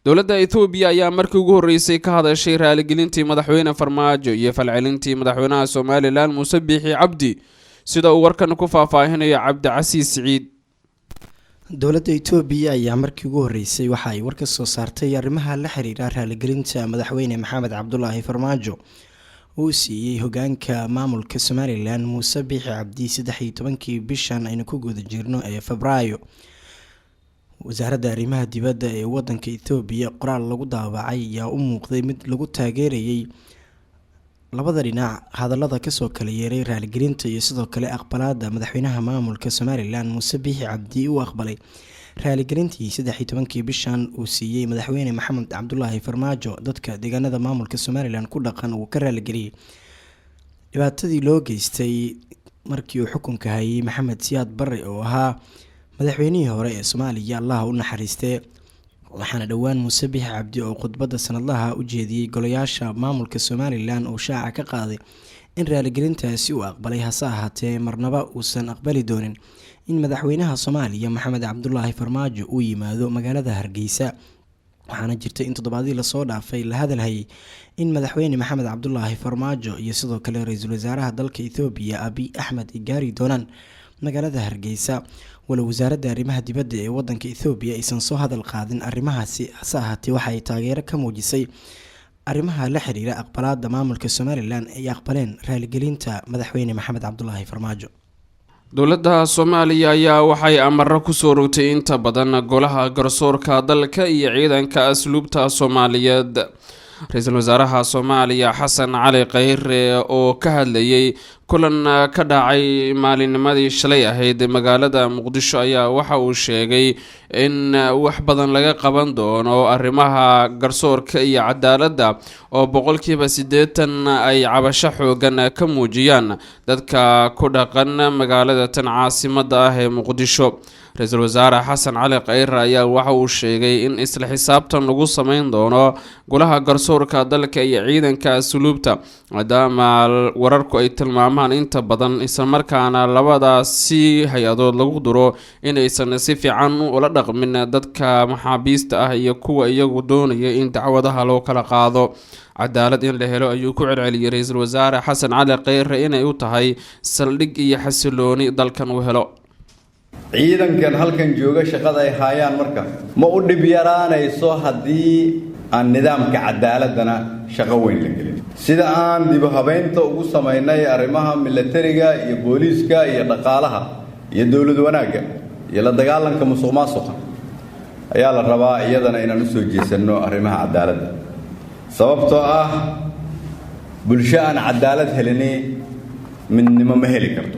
dowladda Itoobiya ayaa markii ugu horeysay ka hadashay raaligelintii madaxweyne Farmaajo iyo falcelintii madaxweynaha Soomaaliland Muuse Biixi Cabdi sida uu warkan ku faahfaahinayo Cabdi Casiis Ciid. dowladda Itoobiya ayaa markii ugu horeysay waxa ay war ka soo saartay arrimaha la xiriira raaligelinta madaxweyne Maxamed Cabdullaahi Farmaajo uu siiyay hogaanka maamulka Soomaaliland Muuse Biixi Cabdi 13 bishan aynu ku guda jirno ee Febraayo. wasaaradda arrimaha dibadda ee wadanka Itoobiya qoraal lagu daabacay ayaa u muuqday mid lagu taageerayay labada dhinac hadallada ka soo kala yeeray raaligelinta iyo sidoo kale aqbalaadda madaxweynaha maamulka Soomaaliland Muuse Biixi Cabdi uu aqbalay raaligelintii 13 bishan uu siiyay madaxweyne Maxamed Cabdullaahi Farmaajo. dadka deegaanada maamulka Soomaaliland ku dhaqan uu ka raaligeliyay dhibaatadii loo geystay markii uu xukunka hayay Maxamed Siyaad Barre oo ahaa madaxweynihii hore ee Soomaaliya. Allah u naxariistay. waxaana dhawaan Muuse Biixi Cabdi oo khudbadda sanadlaha u jeediyay golayaasha maamulka Soomaaliland oo shaaca ka qaaday in raaligelintaasi uu aqbalay, hase ahaatee marnaba uusan aqbali doonin in madaxweynaha Soomaaliya Maxamed Cabdullaahi Farmaajo uu yimaado magaalada Hargeysa. waxaana jirtay in toddobaadii la soo dhaafay la hadalhayay in madaxweyne Maxamed Cabdullaahi Farmaajo iyo sidoo kale ra'iisul wasaaraha dalka Itoobiya Abiy Ahmed ay gaari doonaan magaalada Hargeysa. wala wasaaradda arrimaha dibadda ee wadanka Itoobiya aysan soo hadal qaadin arrimahaasi, hase ahaatee waxa ay taageero ka muujisay arrimaha la xiriira aqbalaadda maamulka Soomaaliland ay aqbaleen raaligelinta madaxweyne Maxamed Cabdullaahi Farmaajo. dowladda Soomaaliya ayaa waxay amarro ku soo rogtay inta badan golaha garsoorka dalka iyo ciidanka asluubta Soomaaliyeed. ra'iisul wasaaraha Soomaaliya Xasan Cali Khayre oo ka hadlayay kulan ka dhacay maalinnimadii shalay ahayd magaalada Muqdisho ayaa waxa uu sheegay in wax badan laga qaban doono arrimaha garsoorka iyo cadaaladda oo 80% ay cabasho xoogan ka muujiyaan dadka ku dhaqan magaalada tan caasimadda ah ee Muqdisho. ra'iisul wasaare Xasan Cali Khayre ayaa waxa uu sheegay in isla xisaabtan lagu sameyn doono golaha garsoorka dalka iyo ciidanka asluubta maadaama wararku ay tilmaamaan inta badan isla markaana labadaasi hay-adood lagu duro inaysan si fiican ula dhaqmin dadka maxaabiista ah iyo kuwa iyagu doonaya in dacwadaha loo kala qaado. cadaalad in la helo ayuu ku celceliyay ra'iisul wasaare Xasan Cali Khayre inay u tahay saldhig iyo xasilooni dalkan uu helo. ciidankan halkan jooga shaqada ay hayaan marka ma u dhib yaraanayso haddii aan nidaamka cadaaladana shaqo weyn la gelin. sida aan dib u habeynta ugu sameynay arrimaha militariga iyo booliiska iyo dhaqaalaha iyo dawlad wanaagga iyo la dagaalanka musuqmaasuqa ayaa la rabaa iyadana inaan u soo jeesano arrimaha cadaaladda. sababtoo ah bulsho aan cadaalad helin midnimo ma heli karto.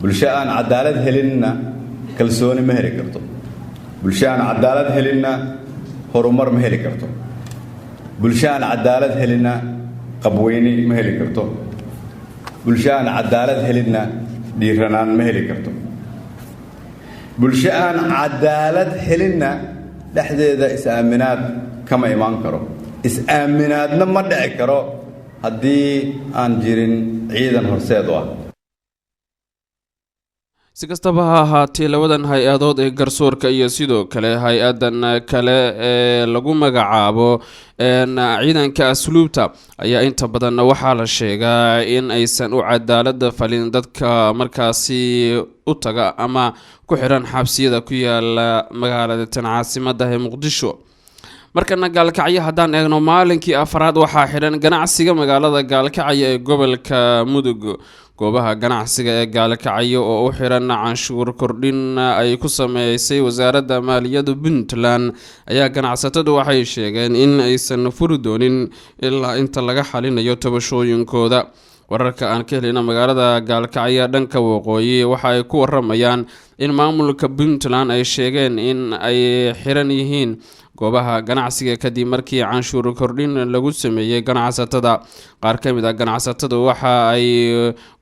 bulsho aan cadaalad helinna kalsooni ma heli karto. bulsho aan cadaalad helinna horumar ma heli karto. bulsho aan cadaalad helinna qabweyni ma heli karto. bulsho aan cadaalad helinna dhiiranaan ma heli karto. bulsho aan cadaalad helinna dhexdeeda is-aaminaad kama imaan karo. is-aaminaadna ma dhici karo haddii aan jirin ciidan horseed u ah. si kastaba ha ahaatee labadan hay-adood ee garsoorka iyo sidoo kale hay-adan kale ee lagu magacaabo ciidanka asluubta ayaa inta badan waxaa la sheegaa in aysan u cadaalada falin dadka markaasi u taga ama ku xiran xabsiyada ku yaala magaalada tan caasimadda ee Muqdisho. markana Gaalkacyo haddaan eegno maalinkii afraad waxaa xiran ganacsiga magaalada Gaalkacyo ee gobolka Mudug. goobaha ganacsiga ee Gaalkacyo oo u xiran canshuur kordhin ay ku sameysay wasaaradda maaliyadda Puntland ayaa ganacsatadu waxay sheegeen in aysan furi doonin ilaa inta laga xalinayo tabashooyinkooda. wararka aan ka helina magaalada Gaalkacyo dhanka waqooyi waxa ay ku waramayaan in maamulka Puntland ay sheegeen in ay xiran yihiin goobaha ganacsiga kadib markii canshuur kordhin lagu sameeyay ganacsatada. qaar ka mid ah ganacsatada waxa ay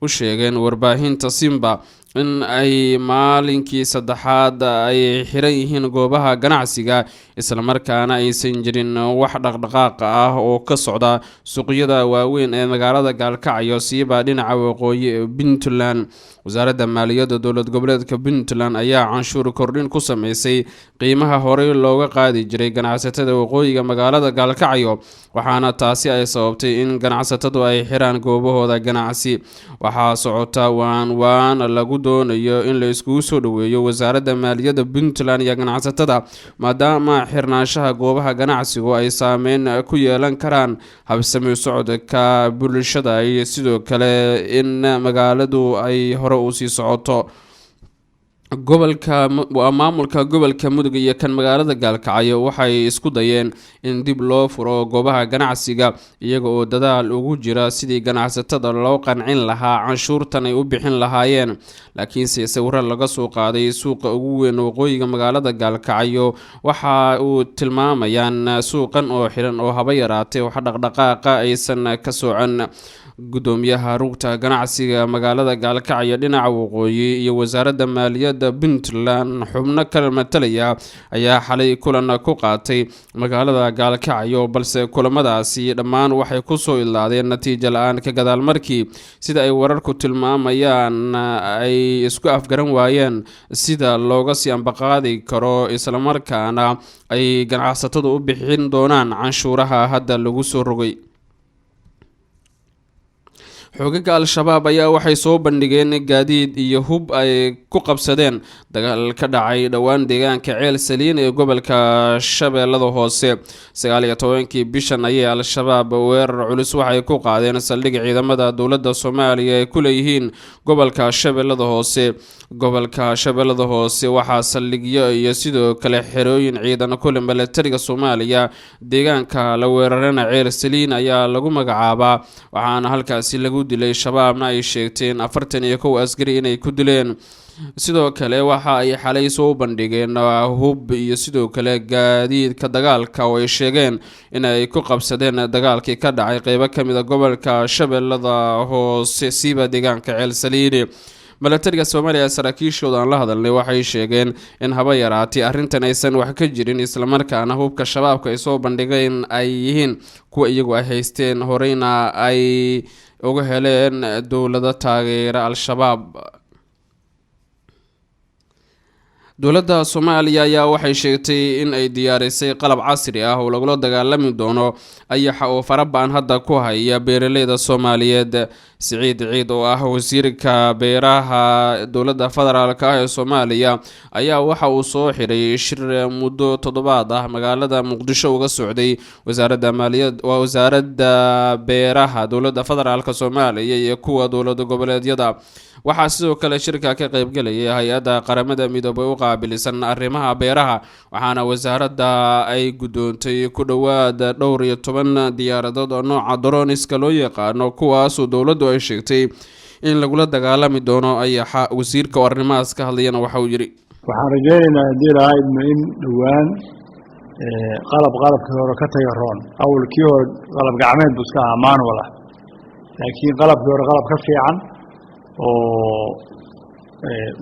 u sheegeen warbaahinta Simba in ay maalinkii saddexaad ay xiran yihiin goobaha ganacsiga islamarkaana aysan jirin wax dhaqdhaqaaq ah oo ka socda suuqyada waaweyn ee magaalada Gaalkacyo siiba dhinaca waqooyi ee Puntland. wasaaradda maaliyadda dowlad goboleedka Puntland ayaa canshuur kordhin ku sameysay qiimaha horey looga qaadi jiray ganacsatada waqooyiga magaalada Gaalkacyo, waxaana taasi ay sababtay in ganacsatadu ay xiraan goobahooda ganacsi. waxaa socota waan lagu doonayo in la iskugu soo dhaweeyo wasaaradda maaliyadda Puntland iyo ganacsatada, maadaama xirnaanshaha goobaha ganacsigu ay saameyn ku yeelan karaan habsami socodka bulshada iyo sidoo kale in magaaladu ay hore u sii socoto. maamulka gobolka Mudug iyo kan magaalada Gaalkacyo waxay isku dayeen in dib loo furo goobaha ganacsiga iyaga oo dadaal ugu jira sidii ganacsatada loo qancin lahaa canshuurtan ay u bixin lahaayeen, laakiinse sawirro laga soo qaaday suuqa ugu weyn waqooyiga magaalada Gaalkacyo waxa uu tilmaamayaan suuqan oo xiran oo haba yaraatee wax dhaqdhaqaaqa aysan ka socon. gudoomiyaha rugta ganacsiga magaalada Gaalkacyo dhinaca waqooyi iyo wasaaradda maaliyadda Puntland xubno kala matalaya ayaa xalay kulan ku qaatay magaalada Gaalkacyo, balse kulamadaasi dhammaan waxay ku soo ilaadeen natiijo la'aan ka gadaal markii sida ay wararku tilmaamayaan ay isku afgaran waayeen sida looga sii ambaqaadi karo islamarkaana ay ganacsatadu u bixin doonaan canshuuraha hadda lagu soo rogay. xogaga al-shabaab ayaa waxay soo bandhigeen gaadiid iyo hub ay ku qabsadeen dagaal ka dhacay dhowaan deegaanka Ceel Saliin ee gobolka Shabeellada Hoose. 19 bishan ayay al-shabaab weerar culus waxay ku qaadeen saldhig ciidamada dowladda Soomaaliya ay ku leeyihiin gobolka Shabeellada Hoose. gobolka Shabeellada Hoose waxaa saldhigyo iyo sidoo kale xerooyin ciidan ku leh militariga Soomaaliya. deegaanka la weerarana Ceel Saliin ayaa lagu magacaabaa, waxaana halkaasi lagu dilay shabaabna ay sheegteen 41 askari inay ku dileen. sidoo kale waxa ay xalay soo bandhigeen hub iyo sidoo kale gaadiidka dagaalka oo ay sheegeen inay ku qabsadeen dagaalkii ka dhacay qaybo kamid ah gobolka Shabeellada Hoose siiba deegaanka Ceel Saliin. militariga Soomaaliya saraakiishooda aan la hadalnay waxay sheegeen in haba yaraatee arrintan aysan wax ka jirin, islamarkaana hubka shabaabka ay soo bandhigeen ay yihiin kuwa iyagu ay haysteen horeyna ay uga heleen dowlada taageera al-shabaab. dowladda Soomaaliya ayaa waxay sheegtay in ay diyaarisay qalab casri ah oo lagula dagaalami doono ayaxa oo farabaan hadda ku haya beeraleyda Soomaaliyeed. Siciid Ciid oo ah wasiirka beeraha dowladda federaalka ah ee Soomaaliya ayaa waxa uu soo xiray shir muddo toddobaad ah magaalada Muqdisho uga socday wasaaradda maaliyadda waa wasaaradda beeraha dowladda federaalka Soomaaliya iyo kuwa dowladda goboleedyada. waxaa sidoo kale shirka ka qayb galaya hay'adda qaramada midoobay u qaabilsan arrimaha beeraha, waxaana wasaaradda ay gudoontay ku dhawaad 12 diyaaradood oo nooca droniska loo yaqaano, kuwaas oo dowladdu ay sheegtay in lagula dagaalami doono ayaxa. wasiirka arrimahaas ka hadlayana waxa uu yiri waxaan rajaynaynaa haddii lahayd in dhowaan qalabkii hore ka tagaroon awalkii hore qalab gacmeed buu iska ahaa manual ah, laakiin qalabkii hore qalab ka fiican oo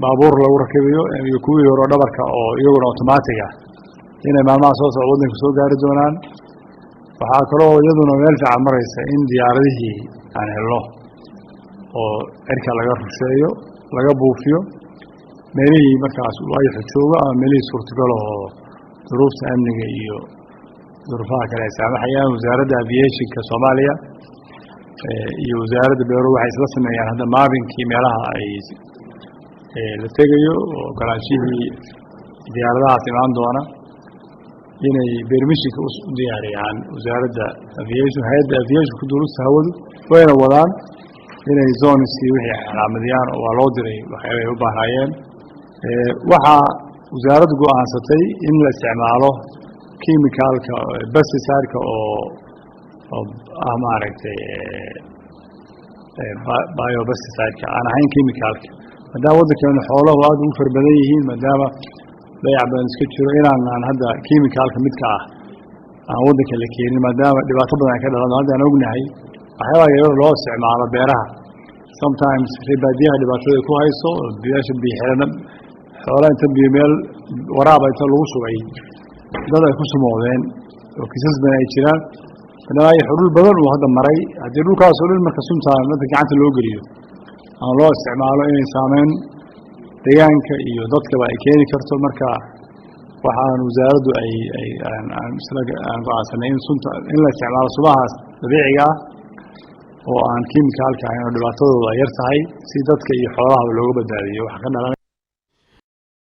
baabuur lagu rakibayo iyo kuwii hore dhabarka oo iyaguna automatic ah inay maalmaha soo socdo waddanka soo gaari doonaan. waxaa kaloo iyaduna meel fiican maraysa in diyaaradihii aan helno oo cirka laga rusheeyo laga buufiyo meelihii markaas ayaxu joogo ama meelihii suurtagal oo duruufta amniga iyo duruufaha kale ay saamaxayaan. wasaaradda aviationka Soomaaliya iyo wasaaradda beeruhu waxay isla sameeyaan hadda maabinkii meelaha ay la tegayo oo galaashihii diyaaradahaas imaan doona inay permissionka u diyaariyaan wasaaradda aviation, hay'adda aviation ku duulista hawadu wayna wadaan inay zoneski wixii calaamadiyaan oo waa loo diray waxay u baahnayeen. waxaa wasaaraddu go'aansatay in la isticmaalo chemicalka pesticide-ka oo ah maaragtay biopesticide-ka aan ahayn chemicalka, maadaama waddankeenu xooluhu aad ugu farbadan yihiin, maadaama dayac badan iska jiro inaan hadda chemicalka midka ah aan waddanka la keenin, maadaama dhibaato badan ay ka dhalan. hadda aan ognahay waxyaabaha yaryar loo isticmaalo beeraha sometimes ribaadiyaha dhibaatada ku hayso biyaasha biyo xiran xoolaha inta biyo meel waraaba inta lagu shubay dad ay ku sumoodeen oo kiisas badan ay jiraan ilaa xulul badan oo hadda maray haddii dhulkaas oo dhan marka suntaan dadka gacanta loo geliyo ama loo isticmaalo inay saameyn deegaanka iyo dadkaba ay keeni karto marka waxaan wasaaraddu aan go'aansanay in sunta in la isticmaalo subahaas dabiiciga ah oo aan kiimikaalka ahayn oo dhibaatadooda yar tahay si dadka iyo xoolahaba looga badbaadiyo wax ka dhalan